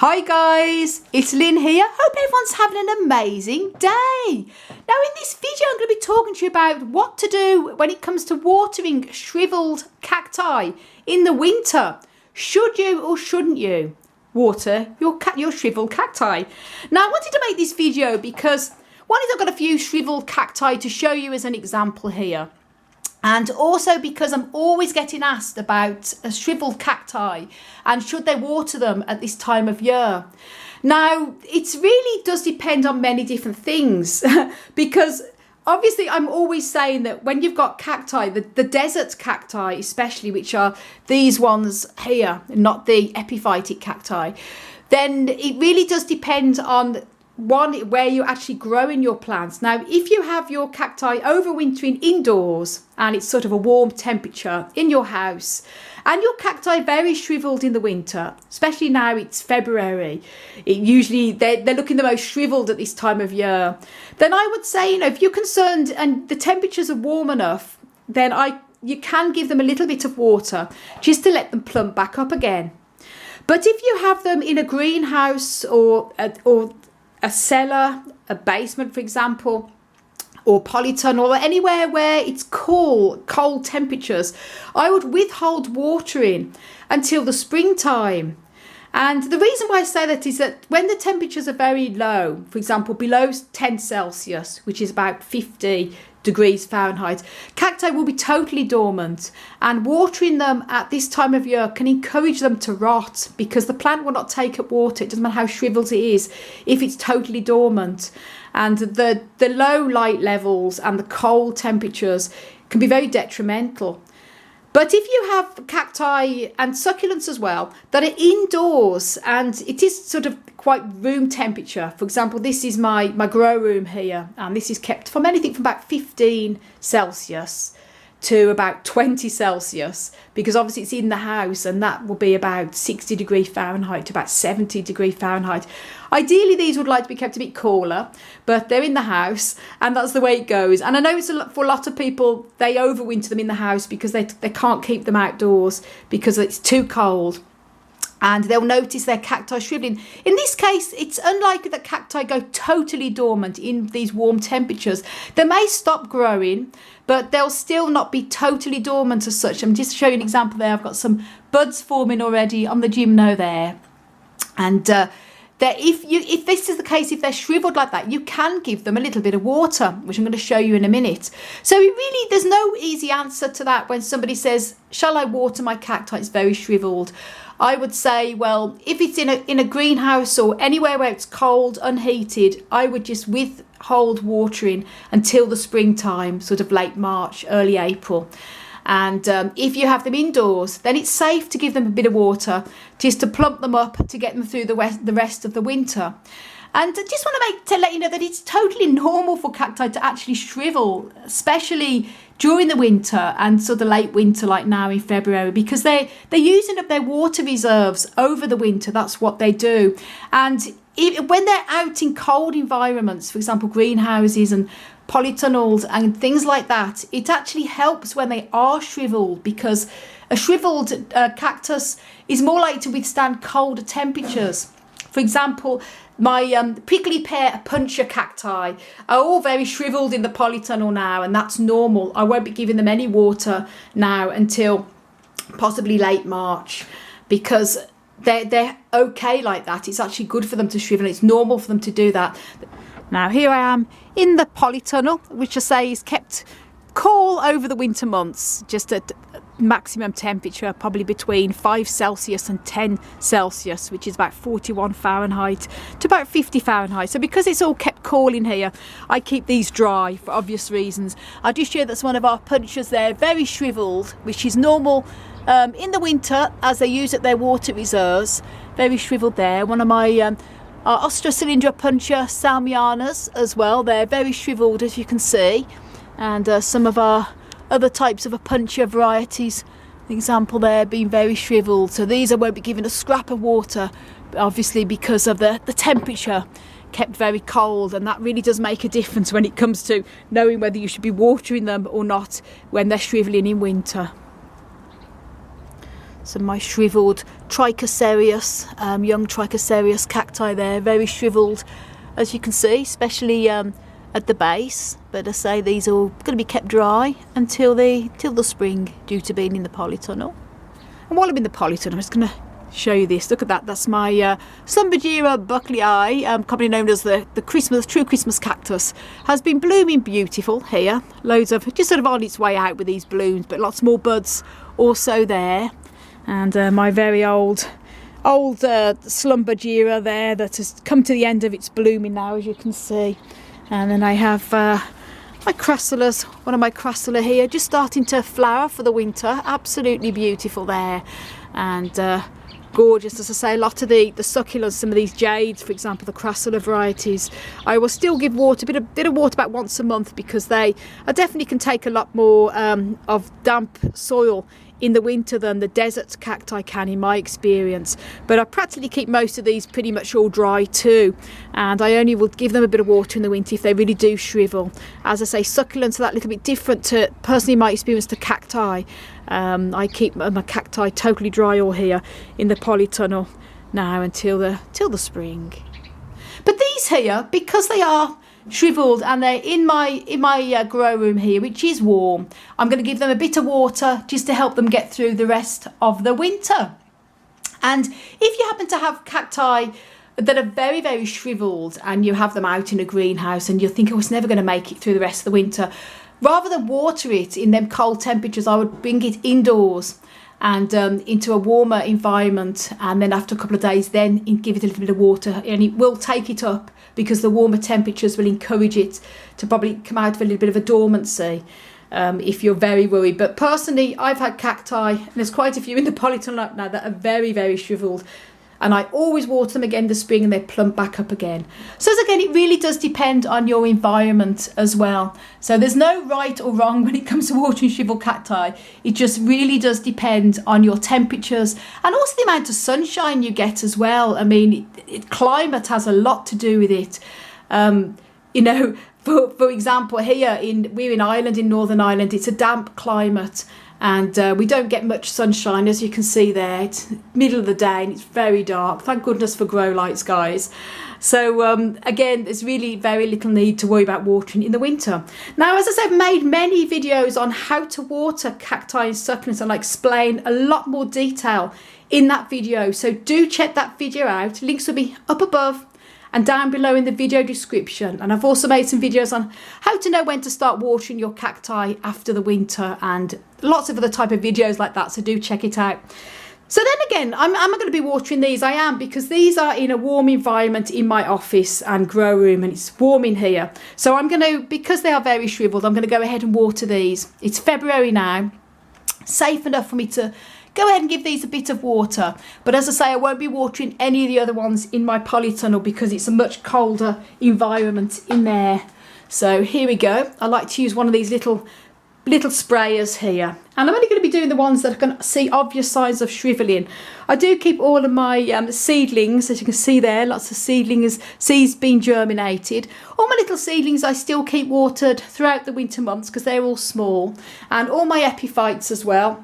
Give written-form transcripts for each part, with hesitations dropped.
Hi guys, it's Lynn here. Hope everyone's having an amazing day. Now in this video I'm going to be talking to you about what to do when it comes to watering shriveled cacti in the winter. Should you or shouldn't you water your shriveled cacti? Now I wanted to make this video because one is I've got a few shriveled cacti to show you as an example here. And also because I'm always getting asked about shriveled cacti and should they water them at this time of year. Now, it really does depend on many different things because obviously I'm always saying that when you've got cacti, the desert cacti especially, which are these ones here, not the epiphytic cacti, then it really does depend on where you're actually growing your plants. Now, if you have your cacti overwintering indoors and it's sort of a warm temperature in your house and your cacti very shriveled in the winter, especially now it's February, they're looking the most shriveled at this time of year, then I would say, if you're concerned and the temperatures are warm enough, then you can give them a little bit of water just to let them plump back up again. But if you have them in a greenhouse or a cellar, a basement, for example, or polytunnel, or anywhere where it's cold temperatures, I would withhold watering until the springtime. And the reason why I say that is that when the temperatures are very low, for example, below 10 Celsius, which is about 50 degrees Fahrenheit, cacti will be totally dormant, and watering them at this time of year can encourage them to rot because the plant will not take up water. It doesn't matter how shriveled it is if it's totally dormant. And the low light levels and the cold temperatures can be very detrimental. But if you have cacti and succulents as well that are indoors and it is sort of quite room temperature, for example, this is my grow room here, and this is kept from anything from about 15 Celsius to about 20 Celsius, because obviously it's in the house, and that will be about 60 degrees Fahrenheit to about 70 degrees Fahrenheit. Ideally, these would like to be kept a bit cooler, but they're in the house, and that's the way it goes. And I know for a lot of people, they overwinter them in the house because they can't keep them outdoors because it's too cold. And they'll notice their cacti shriveling. In this case, it's unlikely that cacti go totally dormant in these warm temperatures. They may stop growing, but they'll still not be totally dormant as such. I'm just to show you an example there. I've got some buds forming already on the gymno there. And if this is the case, if they're shriveled like that, you can give them a little bit of water, which I'm going to show you in a minute. So there's no easy answer to that when somebody says, shall I water my cacti? It's very shriveled. I would say, well, if it's in a greenhouse or anywhere where it's cold, unheated, I would just withhold watering until the springtime, sort of late March, early April. And if you have them indoors, then it's safe to give them a bit of water just to plump them up to get them through the rest of the winter. And I just want to let you know that it's totally normal for cacti to actually shrivel, especially during the winter and sort of late winter like now in February, because they're using up their water reserves over the winter. That's what they do. And when they're out in cold environments, for example, greenhouses and polytunnels and things like that, it actually helps when they are shriveled, because a shriveled cactus is more likely to withstand colder temperatures. For example, my prickly pear puncher cacti are all very shriveled in the polytunnel now, and that's normal. I won't be giving them any water now until possibly late March, because they're okay like that. It's actually good for them to shrivel. It's normal for them to do that. Now here I am in the polytunnel, which I say is kept cool over the winter months, just at maximum temperature, probably between 5 Celsius and 10 Celsius, which is about 41 Fahrenheit to about 50 Fahrenheit. So because it's all kept cool in here, I keep these dry for obvious reasons. I just show that's one of our punchers there, very shriveled, which is normal in the winter as they use up their water reserves. Very shriveled there. One of my our Ostrocylindra puncher salmianas as well, they're very shriveled, as you can see. And some of our other types of a puncher varieties, the example there being very shriveled. So these I won't be giving a scrap of water, obviously because of the temperature kept very cold, and that really does make a difference when it comes to knowing whether you should be watering them or not when they're shriveling in winter. Some of my shrivelled Trichocereus, young Trichocereus cacti there, very shrivelled, as you can see, especially at the base. But I say these are all going to be kept dry until the spring, due to being in the polytunnel. And while I'm in the polytunnel, I'm just going to show you this. Look at that. That's my Slumbergera bucklei, commonly known as the true Christmas cactus. Has been blooming beautiful here. Loads of, just sort of on its way out with these blooms, but lots more buds also there. And my very old Slumbergera there that has come to the end of its blooming now, as you can see. And then I have my crassulas, one of my crassula here, just starting to flower for the winter. Absolutely beautiful there. And gorgeous, as I say. A lot of the succulents, some of these jades, for example, the crassula varieties, I will still give water, a bit of water about once a month, because they definitely can take a lot more of damp soil in the winter than the desert cacti can, in my experience. But I practically keep most of these pretty much all dry too, and I only will give them a bit of water in the winter if they really do shrivel. As I say, succulents are that little bit different to, personally, my experience, to cacti. I keep my cacti totally dry all here in the polytunnel now until the spring. But these here, because they are shrivelled and they're in my grow room here, which is warm, I'm going to give them a bit of water just to help them get through the rest of the winter. And if you happen to have cacti that are very, very shrivelled and you have them out in a greenhouse and you think, oh, it's never going to make it through the rest of the winter, rather than water it in them cold temperatures, I would bring it indoors and into a warmer environment, and then after a couple of days then give it a little bit of water, and it will take it up, because the warmer temperatures will encourage it to probably come out of a little bit of a dormancy, if you're very worried. But personally, I've had cacti, and there's quite a few in the polytunnel now that are very, very shrivelled, and I always water them again in the spring and they plump back up again. So again, it really does depend on your environment as well. So there's no right or wrong when it comes to watering shrivelled cacti. It just really does depend on your temperatures and also the amount of sunshine you get as well. I mean, climate has a lot to do with it. You know, for example, here we're in Ireland, in Northern Ireland, it's a damp climate. And we don't get much sunshine, as you can see there. It's middle of the day and it's very dark. Thank goodness for grow lights, guys. So again, there's really very little need to worry about watering in the winter. Now, as I said, I've made many videos on how to water cacti and succulents, and I explain a lot more detail in that video. So do check that video out. Links will be up above and down below in the video description. And I've also made some videos on how to know when to start watering your cacti after the winter, and lots of other type of videos like that, so do check it out. So then again, am I going to be watering these? I am, because these are in a warm environment in my office and grow room, and it's warm in here. So I'm going to, because they are very shrivelled, I'm going to go ahead and water these. It's February now, safe enough for me to go ahead and give these a bit of water. But as I say, I won't be watering any of the other ones in my polytunnel because it's a much colder environment in there. So here we go. I like to use one of these little sprayers here, and I'm only going to be doing the ones that I can see obvious signs of shrivelling. I do keep all of my seedlings, as you can see there, lots of seeds being germinated. All my little seedlings I still keep watered throughout the winter months because they're all small, and all my epiphytes as well.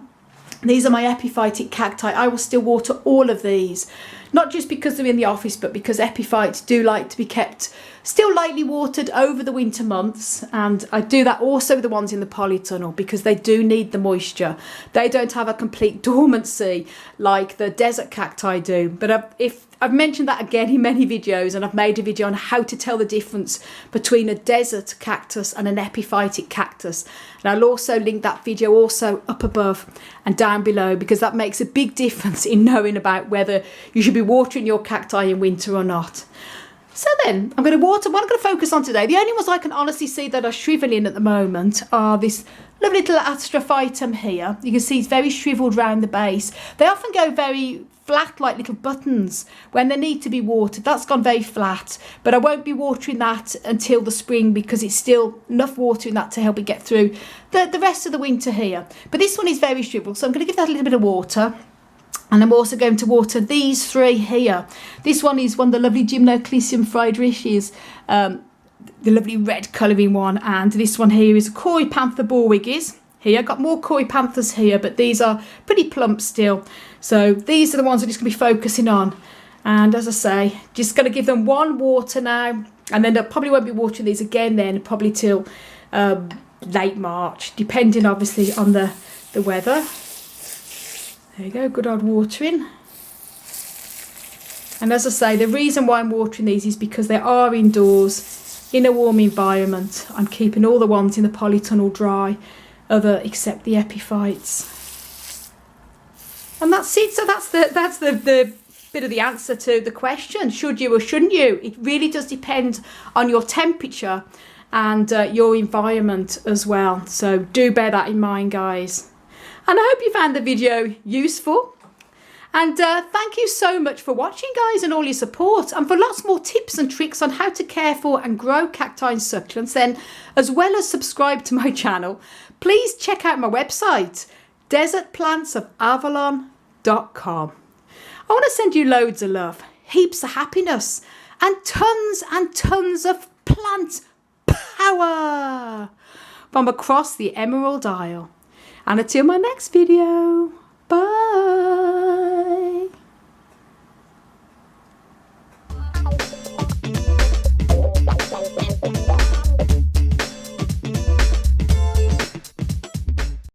These are my epiphytic cacti. I will still water all of these, not just because they're in the office, but because epiphytes do like to be kept still lightly watered over the winter months. And I do that also with the ones in the polytunnel because they do need the moisture. They don't have a complete dormancy like the desert cacti do. But I've mentioned that again in many videos, and I've made a video on how to tell the difference between a desert cactus and an epiphytic cactus. And I'll also link that video also up above and down below, because that makes a big difference in knowing about whether you should be watering your cacti in winter or not. So then I'm going to water, what I'm going to focus on today, the only ones I can honestly see that are shrivelling at the moment are this lovely little astrophytum here. You can see it's very shrivelled round the base. They often go very flat, like little buttons, when they need to be watered. That's gone very flat, but I won't be watering that until the spring because it's still enough water in that to help it get through the rest of the winter here. But this one is very shriveled, so I'm going to give that a little bit of water. And I'm also going to water these three here. This one is one of the lovely Gymnoclecium friedrichs, the lovely red colouring one. And this one here is a Corypantha borwigis. here. I've got more corypanthus here, but these are pretty plump still. So these are the ones I'm just going to be focusing on. And as I say, just going to give them one water now. And then I probably won't be watering these again then, probably till late March, depending obviously on the weather. There you go, good old watering. And as I say, the reason why I'm watering these is because they are indoors in a warm environment. I'm keeping all the ones in the polytunnel dry, except the epiphytes. And that's it. So that's the bit of the answer to the question, should you or shouldn't you? It really does depend on your temperature and your environment as well. So do bear that in mind, guys. And I hope you found the video useful. And thank you so much for watching, guys, and all your support. And for lots more tips and tricks on how to care for and grow cacti and succulents, then as well as subscribe to my channel, please check out my website, desertplantsofavalon.com. I want to send you loads of love, heaps of happiness, and tons of plant power from across the Emerald Isle. And until my next video, bye.